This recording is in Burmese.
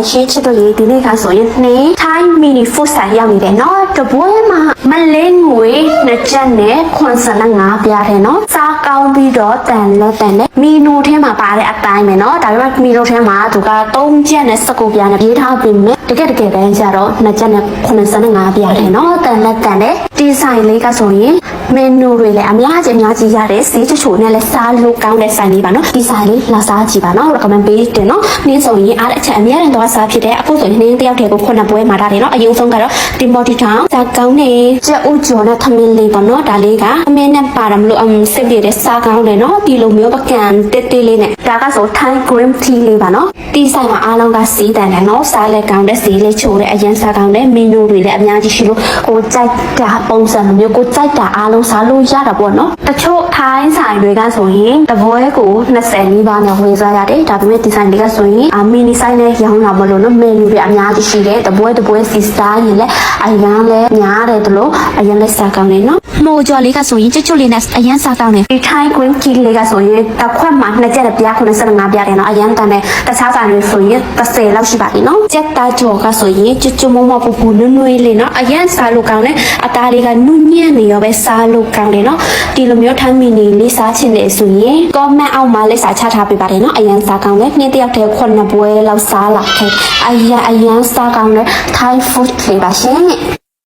ရှင်းချစ်တို့ရေဒီနေ့ကဆိုရင်နေ့ Thai mini food ဆိုင်ရောက်နေတယ်နော်တပွဲမှာမလင်းငွေနှစ်ချက်နဲ့85ပြားတယ်နော်စားကောင်းပြီးတော့တန်လက်တန်နဲ့မီနိုထဲမှာပါတဲ့အတိုင်းပဲနော်ဒါပေမဲ့မီနိုထဲမှာသူက3ချက်နဲ့19ပြားနဲ့ရေးထားပြီးမြဲတကယ်တမ်းကျတော့နှစ်ချက်နဲ့85ပြားတယ်နော်တန်လက်တန်နဲ့ဒီဆိုင်လေးကဆိုရင်เมนูတွေလည်းအများကြီးရတယ်စီးချိုနဲ့လည်းစားလို့ကောင်းတဲ့ဆိုင်လေးပါနော်ဒီဆိုင်လေးလာစားကြည့်ပါနော် recommend ပေးတယ်နော်နင်းဆိုရင်အားအချက်အများနဲ့တော့စားဖြစ်တယ်အခုဆိုရင်နင်းတယောက်တည်းကို9ပွဲမှာထားတယ်နော်အရင်ဆုံးကတော့တင်မော်တီထောင်စားကောင်းနေကျက်ဥကျော်နဲ့သမင်းလေးပေါ့နော်ဒါလေးကအမင်းနဲ့ပါတယ်မလို့စစ်ပြေတဲ့စားကောင်းတယ်နော်ဒီလိုမျိုးပကံတက်တေးလေးနဲ့ဒါကဆို Thai green tea လေးပါနော်ဒီဆိုင်မှာအားလုံးကစီးတန်တယ်နော်စားလဲကောင်းတဲ့စီးလေးချိုးတဲ့အရင်စားကောင်းတဲ့เมนูတွေလည်းအများကြီးရှိလို့ကိုကြိုက်တာပုံစံမျိုးကိုကြိုက်တာအားလုံးစားလို့ရတာပေါ့နော်တချို့ထိုင်းဆိုင်တွေကဆိုရင်တပွဲကို20နီးပါးနဲ့ဝယ်စားရတယ်ဒါပေမဲ့ဒီဆိုင်တွေကဆိုရင်မီနီဆိုင်နဲ့ရောင်းလာမလို့နော်เมนูတွေအများကြီးရှိတယ်တပွဲစီစတာရင်လည်းအရင်လည်းများတယ်တလို့အရင်လည်းစားကောင်းတယ်နော်မိုးကြော်လေးကဆိုရင်ကျွတ်လေးနဲ့အရင်စားကောင်းတယ်ဒီ Thai green tea လေးကဆိုရင်တစ်ခွက်မှာ2ကျက်ပြား85ပြားတယ်နော်အရင်တန်တယ်တခြားဆိုင်တွေဆိုရင်30လောက်ရှိပါပြီနော်ကျက်သားကြော်ကဆိုရင်ကျွတ်မပူနွေးလေးနော်အရင်စားလို့ကောင်းတယ်အသားလေးကနုညံ့နေရောပဲစားလို့ကောင်းတယ်နော်ဒီလိုမျိုးထိုင်းမီနီလေးစားချင်တယ်ဆိုရင် comment အောက်မှာလေးစားချထားပေးပါတယ်နော်အရင်စားကောင်းတယ်နေ့တယောက်တည်း9ပွဲလောက်စားလာခဲ့အရင်စားကောင်းတယ် Thai food လေးပါရှင်